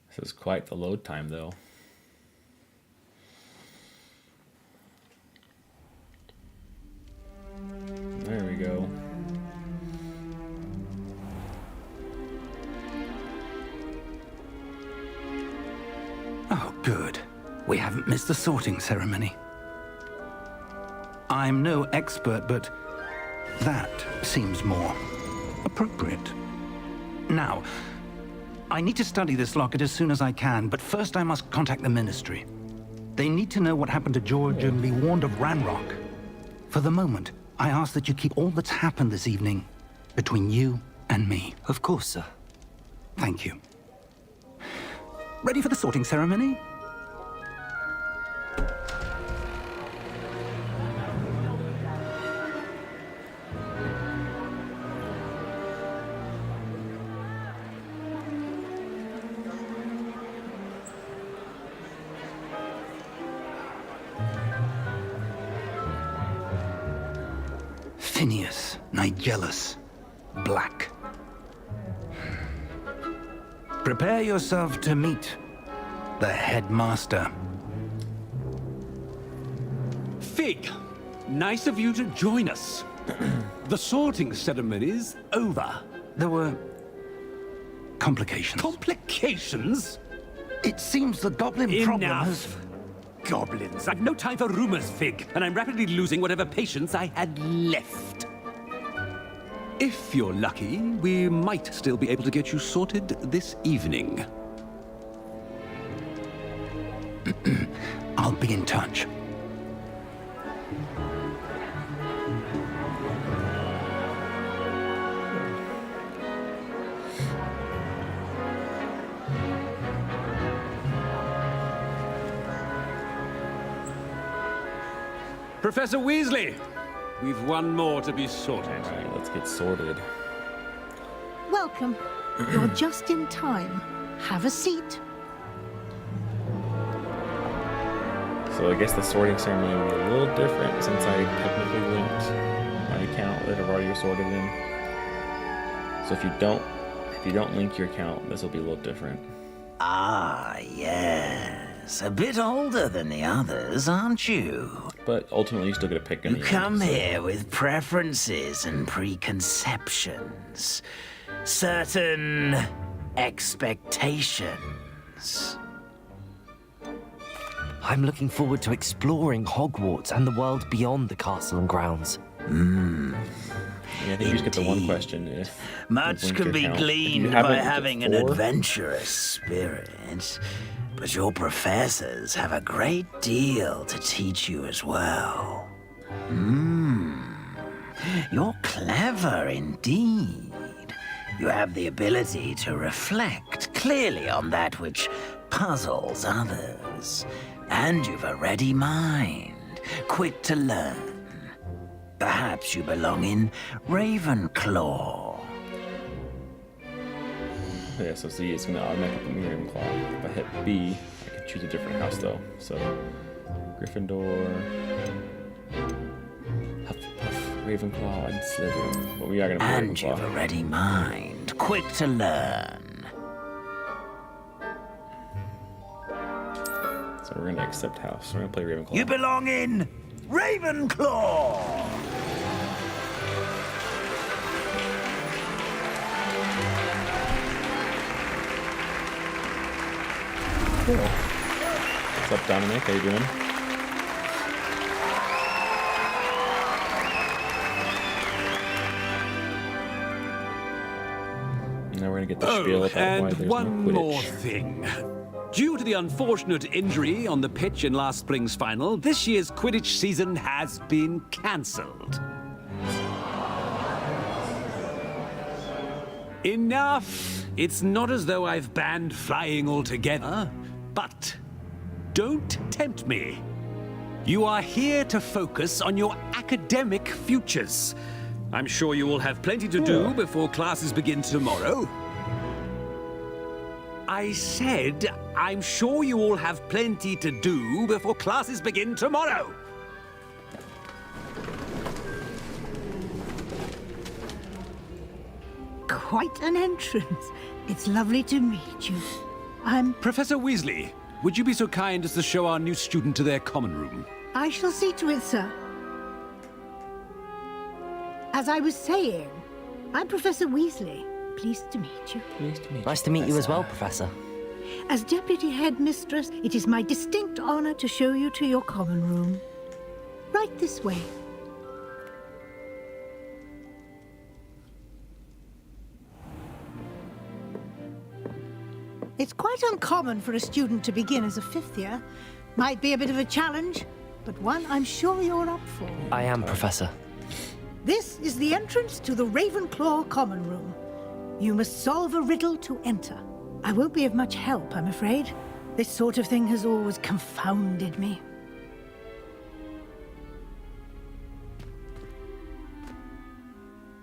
This is quite the load time, though. There we go. Oh, good. We haven't missed the sorting ceremony. I'm no expert, but that seems more appropriate. Now, I need to study this locket as soon as I can, but first I must contact the Ministry. They need to know what happened to George and be warned of Ranrock. For the moment, I ask that you keep all that's happened this evening between you and me. Of course, sir. Thank you. Ready for the sorting ceremony? Phineas, Nigellus, Black. Prepare yourself to meet the headmaster. Fig, nice of you to join us. The sorting ceremony's over. There were complications. Complications? It seems the goblin problem has... Enough! Goblins. I've no time for rumors, Fig, and I'm rapidly losing whatever patience I had left. If you're lucky, we might still be able to get you sorted this evening. I'll be in touch. Professor Weasley, we've one more to be sorted. All right, let's get sorted. Welcome. You're just in time. Have a seat. So I guess the sorting ceremony will be a little different since I technically linked my account that I've already sorted in. So if you don't link your account, this will be a little different. Ah, yes. A bit older than the others, aren't you? But ultimately, you still get a pick in You the come end, so- here with preferences and preconceptions. Certain expectations. I'm looking forward to exploring Hogwarts and the world beyond the castle and grounds. Yeah, I think you just get the one Indeed. question if Much you link can your be account. If you gleaned haven't, by you get having an 4. adventurous spirit. But your professors have a great deal to teach you as well. You're clever indeed. You have the ability to reflect clearly on that which puzzles others. And you've a ready mind, quick to learn. Perhaps you belong in Ravenclaw. Yeah, so see, it's going to automatically put me in Ravenclaw. If I hit B, I can choose a different house though. So, Gryffindor, Hufflepuff, Ravenclaw, and Slytherin. But we are going to put And you've a Ravenclaw. ready mind, quick to learn. So we're going to accept house. We're going to play Ravenclaw. You belong in Ravenclaw! Cool. What's up, Dominic? How you doing? Now we're gonna get the spiel about why and there's one no more Quidditch. thing. Due to the unfortunate injury on the pitch in last spring's final, this year's Quidditch season has been cancelled. Enough! It's not as though I've banned flying altogether, but don't tempt me. You are here to focus on your academic futures. I'm sure you will have plenty to do before classes begin tomorrow. I said, I'm sure you all have plenty to do before classes begin tomorrow. Quite an entrance. It's lovely to meet you. Professor Weasley, would you be so kind as to show our new student to their common room? I shall see to it, sir. As I was saying, I'm Professor Weasley. Pleased to meet you. Nice to meet you as well, Professor. As Deputy Headmistress, it is my distinct honor to show you to your common room. Right this way. It's quite uncommon for a student to begin as a fifth year. Might be a bit of a challenge, but one I'm sure you're up for. I am, Professor. This is the entrance to the Ravenclaw common room. You must solve a riddle to enter. I won't be of much help, I'm afraid. This sort of thing has always confounded me.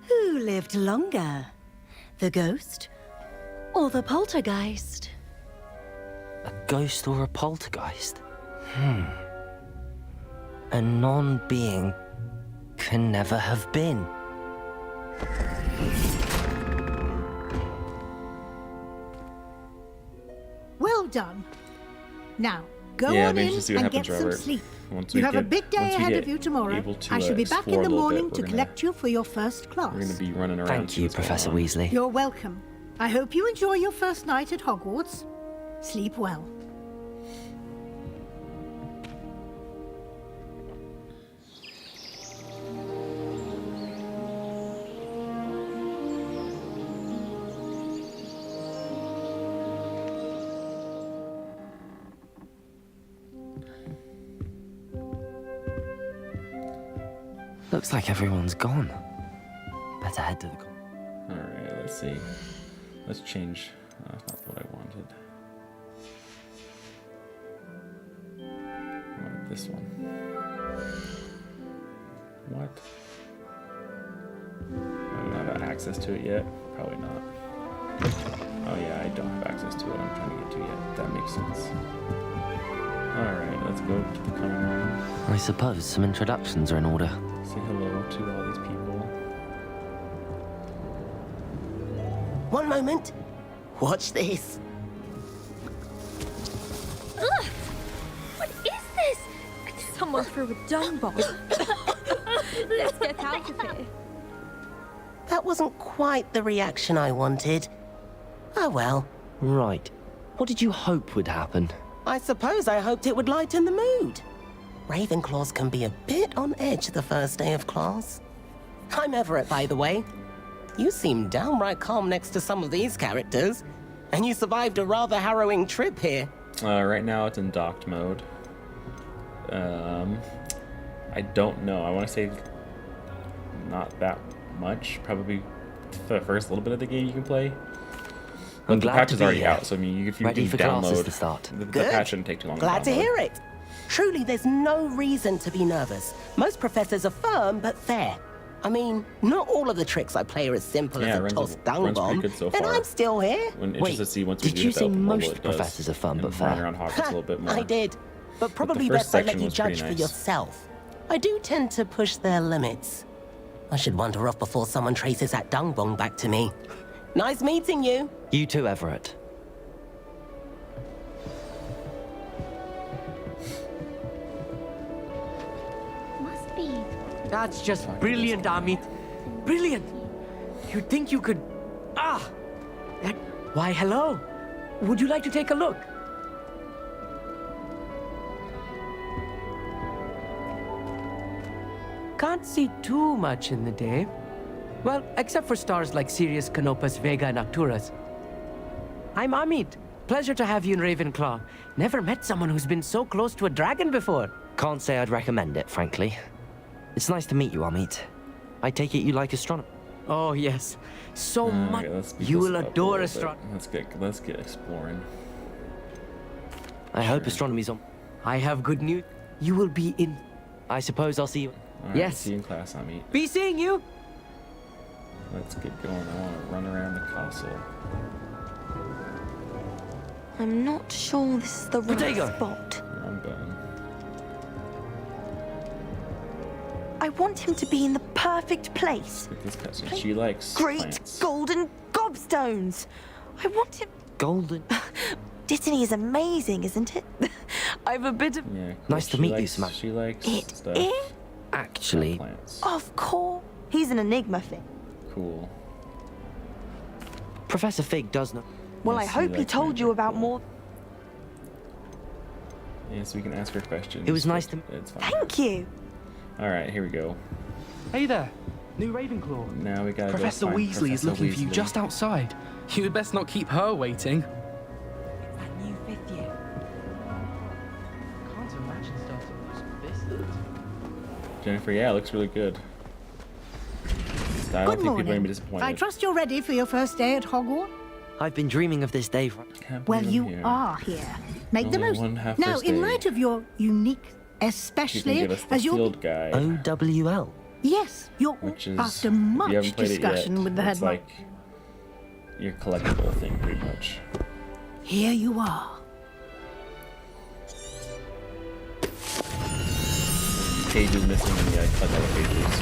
Who lived longer? The ghost or the poltergeist? A ghost or a poltergeist? A non-being can never have been. Well done. Now, go Yeah, on maybe in just see what and get happens, some Robert. sleep. Once You we have a get- big day once we ahead get of you tomorrow. able to, I shall be back explore in a the little bit, morning we're to gonna- collect you for your first class. We're going to be running around. Thank see you, what's going Professor on. Weasley. You're welcome. I hope you enjoy your first night at Hogwarts. Sleep well. Looks like everyone's gone. Better head to the... Alright, let's see. Let's change. That's not what I wanted. I wanted this one. What? I don't have access to it yet? Probably not. Oh yeah, I don't have access to it. I'm trying to get to it yet. That makes sense. Alright, let's go to the common room. I suppose some introductions are in order. Say hello to all these people. One moment. Watch this. Ugh! What is this? Someone threw a dung bomb. Let's get out of here. That wasn't quite the reaction I wanted. Oh well. Right. What did you hope would happen? I suppose I hoped it would lighten the mood. Ravenclaws can be a bit on edge the first day of class. I'm Everett, by the way. You seem downright calm next to some of these characters. And you survived a rather harrowing trip here. Right now it's in docked mode. I don't know. I want to say not that much. Probably the first little bit of the game you can play. But the patch is already out, so I mean, if you Ready can for classes download, to start. the Good. patch shouldn't take too long. Glad to download. hear it. Truly, there's no reason to be nervous. Most professors are firm but fair. I mean, not all of the tricks I play are as simple Yeah, as a runs tossed dung pretty bomb. good so And far. I'm still here. When interested to see once we did do you hit the say open world, most what it does, professors are fun and but run fair? around Hogwarts a little bit more. I did. But probably first best I let section you was pretty judge for nice. yourself. I do tend to push their limits. I should wander off before someone traces that dung bomb back to me. Nice meeting you. You too, Everett. Must be. That's just brilliant, Amit. Brilliant. You'd think you could... Ah! That... Why, hello. Would you like to take a look? Can't see too much in the day. Well, except for stars like Sirius, Canopus, Vega, and Arcturus. I'm Amit. Pleasure to have you in Ravenclaw. Never met someone who's been so close to a dragon before. Can't say I'd recommend it, frankly. It's nice to meet you, Amit. I take it you like astronomy. Oh, yes. So much. Let's speed You this will up a adore little bit. astronomy. Let's get exploring. I hope astronomy's on... I have good news. You will be in... I suppose I'll see you... Alright, Yes. see you in class, Amit. Be seeing you. Let's get going. I want to run around the castle. I'm not sure this is the right Protego. spot. Wrong button. I want him to be in the perfect place. Look at this cutscene. She likes Great plants. golden gobstones. I want him. Golden... Dittany is amazing, isn't it? I've a bit of. Yeah, cool. Nice to She meet you, likes- Samantha. She likes It stuff. is? Actually... Plants. Of course. He's an enigma thing. Cool. Professor Fig does know... Well, Yes, I hope he likes told you magic. about Cool. more. Yeah, so we can ask her questions. It was nice to... It's fine. Thank you. Alright, here we go. Hey there, new Ravenclaw. Now we gotta Professor go find Weasley is Professor looking for you Weasley. just outside. You'd best not keep her waiting. That new 5th year. Can't imagine starting this business. Jennifer, yeah, it looks really good. I don't Good think people are morning. gonna be disappointed. I trust you're ready for your first day at Hogwarts. I've been dreaming of this day for... Can't Well, believe I'm you here. are here. Make the Only most. one half Now, first in day. light of your unique, You can especially give us the as your field guide, OWL. yes, your which is after if you much haven't played discussion it yet, with the it's headmaster. like your collectible thing, pretty much. Here you are. Pages missing, and yeah, collect all the pages.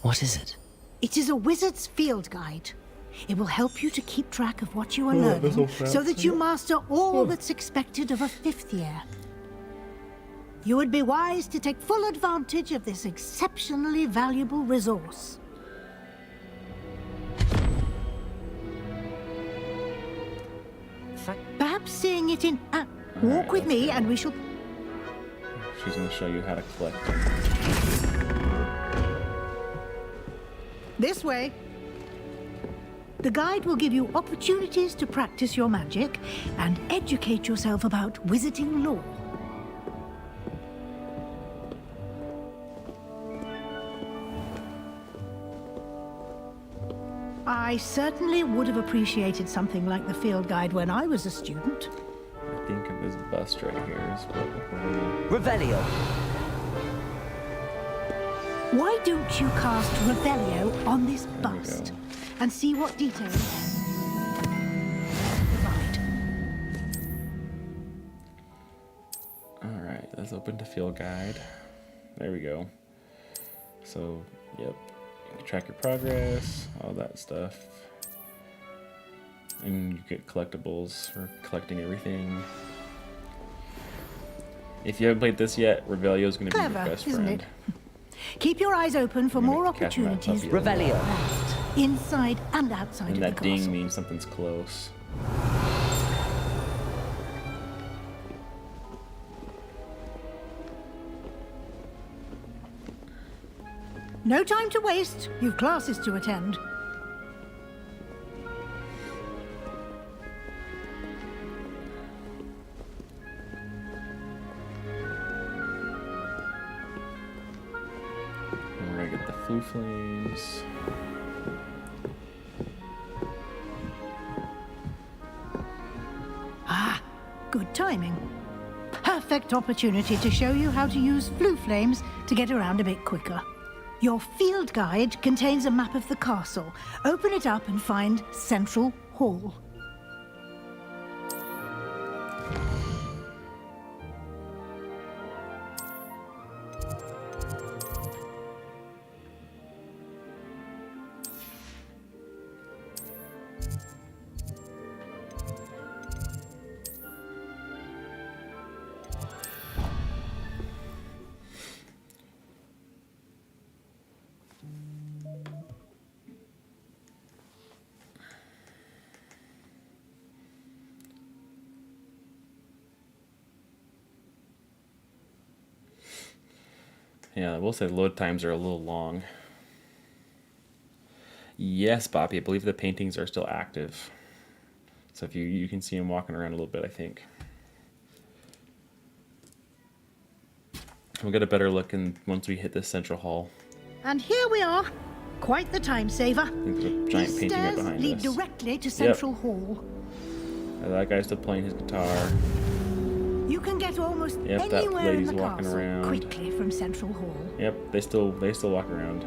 What is it? It is a wizard's field guide. It will help you to keep track of what you are learning so that you master all that's expected of a 5th year. You would be wise to take full advantage of this exceptionally valuable resource. Perhaps seeing it in... walk with me and we shall... She's going to show you how to collect. This way. The guide will give you opportunities to practice your magic and educate yourself about wizarding lore. I certainly would have appreciated something like the field guide when I was a student. I think this bust right here is what... Revelio. Why don't you cast Revelio on this bust and see what details provide? Alright, let's open to field guide. There we go. So, yep. Track your progress, all that stuff. And you get collectibles for collecting everything. If you haven't played this yet, Revelio is going to be your best isn't friend. it? Keep your eyes open for more opportunities. Revelio. Inside and outside And of that the ding castle. means something's close. No time to waste. You've classes to attend. And we're going to get the Flue Flames. Ah, good timing. Perfect opportunity to show you how to use Flue Flames to get around a bit quicker. Your field guide contains a map of the castle. Open it up and find Central Hall. Yeah, I will say load times are a little long. Yes, Bobby, I believe the paintings are still active. So if you can see them walking around a little bit, I think. We'll get a better look once we hit this central hall. And here we are. Quite the time saver. I think there's a giant These painting right stairs behind lead us. directly to Central Hall. That guy's still playing his guitar. You can get almost Yep, that anywhere in lady's the walking castle around. quickly from Central Hall. Yep, they still walk around.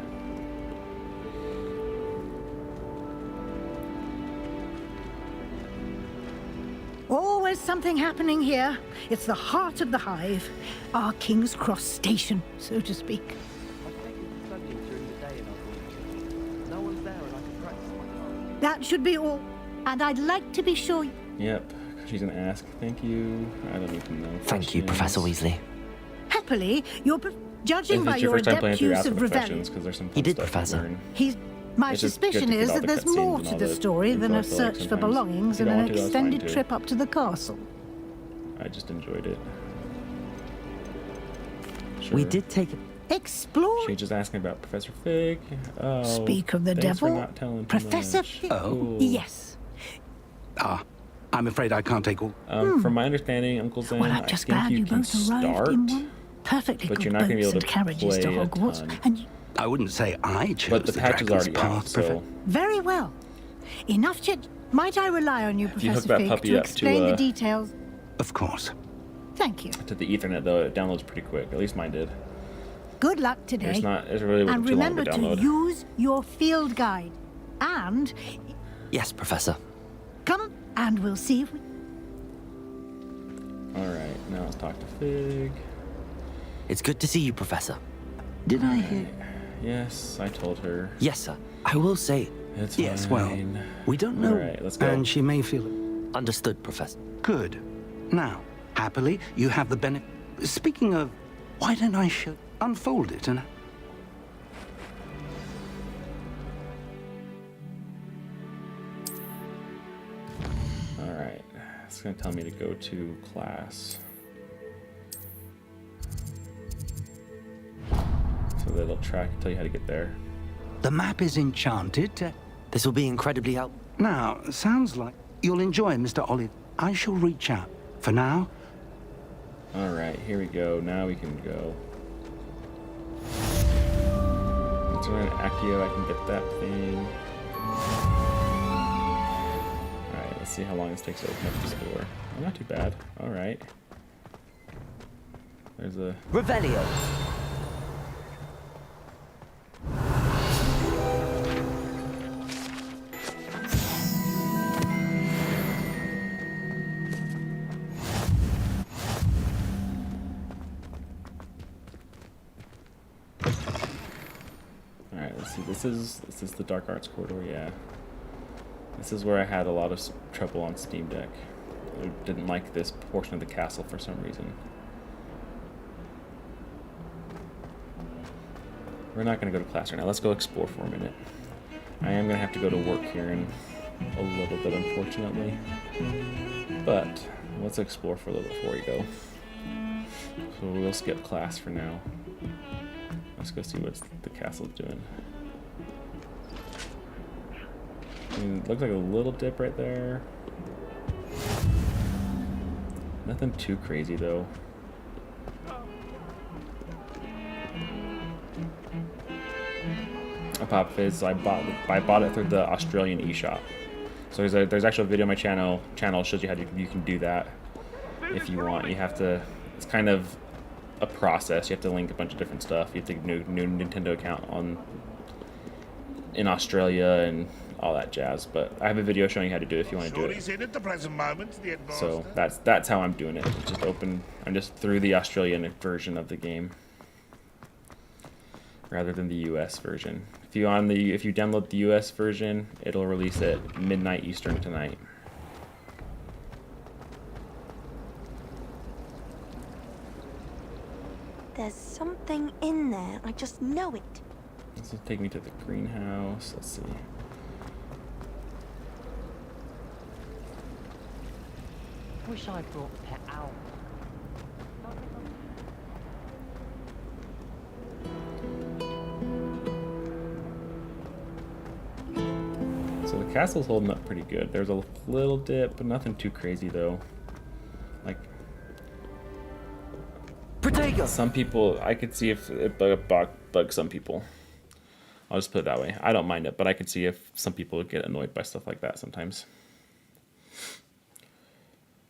Always something happening here. It's the heart of the hive. Our King's Cross station, so to speak. That should be all. And I'd like to be sure... Yep, she's gonna ask, thank you. I don't even know. Thank you, Professor Weasley. Happily, you're... Judging If by it's your your first time playing adept through, use ask of the questions, Revelio... 'cause there's some You fun did, stuff to Professor. learn. My It's just suspicion good to is get all that the there's cutscenes more and to all the the story than info, a I feel like search for sometimes belongings you and don't an want to, that's fine, extended too. trip up to the castle. I just enjoyed it. We Sure. did take... Explore... She's just asking about Professor Fig. Oh, Speak of the thanks for devil. not telling too Professor much. Fig. Cool. Yes. I'm afraid I can't take all. From my understanding, Uncle Zen, Well, I'm I just think glad you can both arrived start, in one. Perfectly but good you're not going to be boats able and to carriages to play a Hogwarts. ton. And I wouldn't say I chose But the the patch is Dragon's already path, out, so very well. Enough chit. Might I rely on you, if you hook Professor that Fig, puppy to up explain to the details? Of course. Thank you. to the Ethernet, though, it downloads pretty quick. At least mine did. Good luck today. It really wasn't And too long remember to to download. use your field guide. And Yes, Professor. come and we'll see if we... Alright, now let's talk to Fig. It's good to see you, Professor. Did I hear? Yes, I told her. Yes, sir. I will say... It's Yes, fine. well, we don't know. Alright, let's go. And she may feel Understood, Professor. good. Now, happily, you have the benefit. Speaking of Why don't I show... Unfold it and... Alright. It's going to tell me to go to class. So that it'll tell you how to get there. The map is enchanted. This will be incredibly helpful. Now, sounds like you'll enjoy Mr. Olive. I shall reach out. For now... Alright, here we go. Now we can go. Let's run Accio. I can get that thing. Alright, let's see how long this takes to open up this door. Oh, not too bad. Alright. There's a... Revelio. This is the Dark Arts corridor, yeah. This is where I had a lot of trouble on Steam Deck. I didn't like this portion of the castle for some reason. We're not going to go to class right now. Let's go explore for a minute. I am going to have to go to work here in a little bit, unfortunately. But let's explore for a little bit before we go. So we'll skip class for now. Let's go see what the castle's doing. I mean, it looks like a little dip right there. Nothing too crazy though. A pop fizz. So I bought it through the Australian eShop. So there's actually a video on my channel shows you how you can do that if you want. You have to. It's kind of a process. You have to link a bunch of different stuff. You have to get a new Nintendo account in Australia and all that jazz. But I have a video showing you how to do it if you want to do it. In at the present moment, the So that's how I'm doing it. It's just open. I'm just through the Australian version of the game rather than the US version. If you download the US version, it'll release at midnight Eastern tonight. There's something in there. I just know it. This will take me to the greenhouse. Let's see. Wish I brought Pet out. So the castle's holding up pretty good. There's a little dip, but nothing too crazy though. Like some people, I could see if it bugs some people. I'll just put it that way. I don't mind it, but I could see if some people get annoyed by stuff like that sometimes.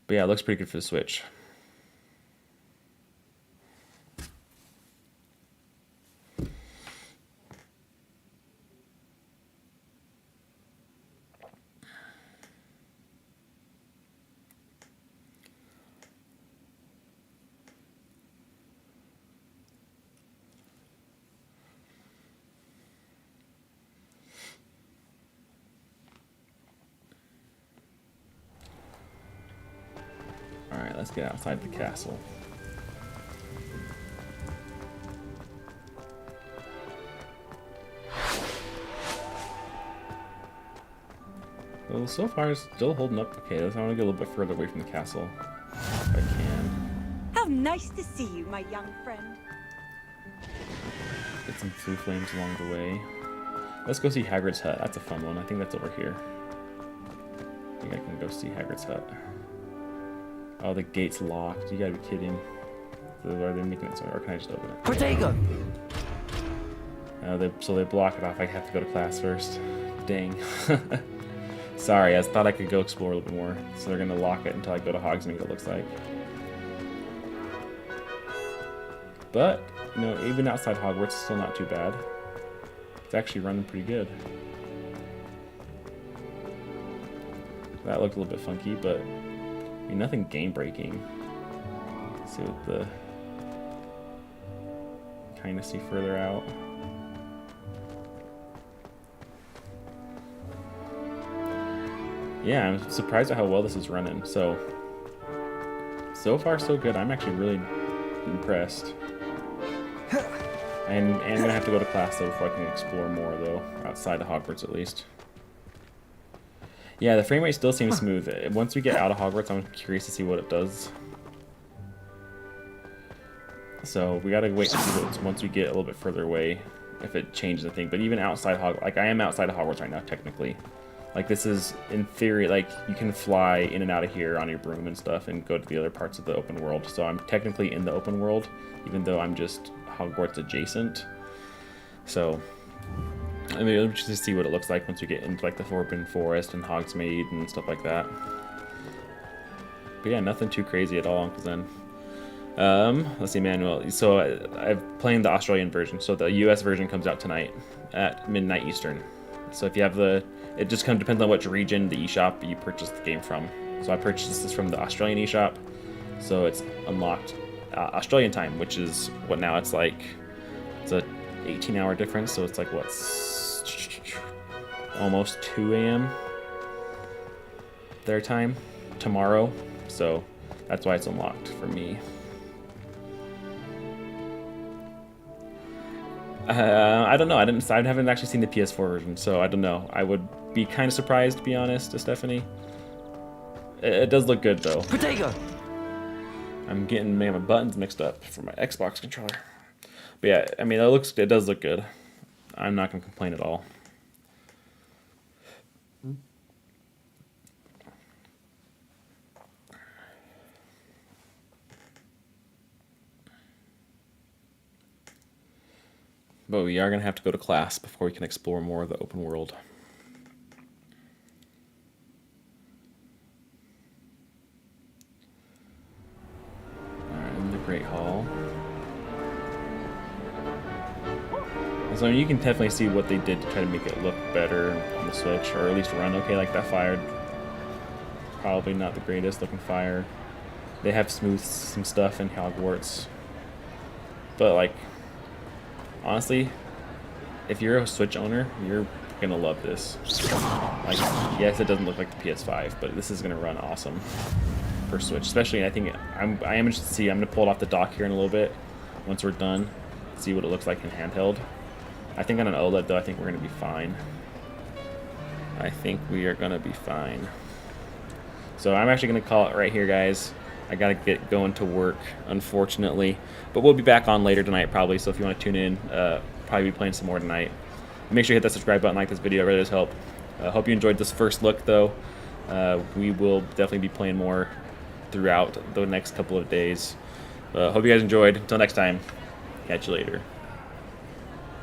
But yeah, it looks pretty good for the Switch. Alright, let's get outside the castle. Well, so far it's still holding up okay. I want to get a little bit further away from the castle if I can. How nice to see you, my young friend. Get some blue flames along the way. Let's go see Hagrid's hut. That's a fun one. I think that's over here. I think I can go see Hagrid's hut. Oh, the gate's locked. You gotta be kidding. So are they making it so, or can I just open it? Protego! So they block it off. I have to go to class first. Dang. Sorry, I thought I could go explore a little bit more. So they're gonna lock it until I go to Hogsmeade, it looks like. But, you know, even outside Hogwarts, it's still not too bad. It's actually running pretty good. That looked a little bit funky, but I mean, nothing game-breaking. Let's see what the... kind of see further out. Yeah, I'm surprised at how well this is running. So far so good. I'm actually really impressed. And I'm gonna have to go to class though before I can explore more though, outside of Hogwarts at least. Yeah, the frame rate still seems smooth. Once we get out of Hogwarts, I'm curious to see what it does. So we gotta wait to see what, once we get a little bit further away, if it changes the thing. But even outside Hogwarts, like I am outside of Hogwarts right now, technically. Like this is, in theory, like you can fly in and out of here on your broom and stuff and go to the other parts of the open world. So I'm technically in the open world, even though I'm just Hogwarts adjacent. So, I mean, it'll just see what it looks like once we get into like the Forbidden Forest and Hogsmeade and stuff like that. But yeah, nothing too crazy at all, because then let's see, Manuel. So I'm playing the Australian version. So the US version comes out tonight at midnight Eastern. So if you have the, it just kind of depends on which region, the eShop you purchase the game from. So I purchased this from the Australian eShop. So it's unlocked Australian time, which is what now it's like, it's a 18-hour difference. So it's like what's almost 2 a.m. their time tomorrow. So that's why it's unlocked for me. I don't know. I haven't actually seen the PS4 version, so I don't know. I would be kind of surprised, to be honest, Stephanie. It does look good though. Potato. I'm getting my buttons mixed up for my Xbox controller. But yeah, I mean, it does look good. I'm not gonna complain at all. But we are going to have to go to class before we can explore more of the open world. Alright, in the Great Hall. So you can definitely see what they did to try to make it look better on the Switch, or at least run okay. Like that fire, probably not the greatest looking fire. They have smoothed some stuff in Hogwarts. But like, honestly, if you're a Switch owner, you're gonna love this. Like, yes, it doesn't look like the PS5, but this is gonna run awesome for Switch. Especially, I think I am interested to see. I'm gonna pull it off the dock here in a little bit once we're done, see what it looks like in handheld. I think on an OLED though, I think we're gonna be fine. I think we are gonna be fine. So I'm actually gonna call it right here, guys. I gotta get going to work, unfortunately, but we'll be back on later tonight probably. So if you want to tune in, probably be playing some more tonight. Make sure you hit that subscribe button, like this video, it really does help. Hope you enjoyed this first look though. We will definitely be playing more throughout the next couple of days. Hope you guys enjoyed. Until next time, catch you later.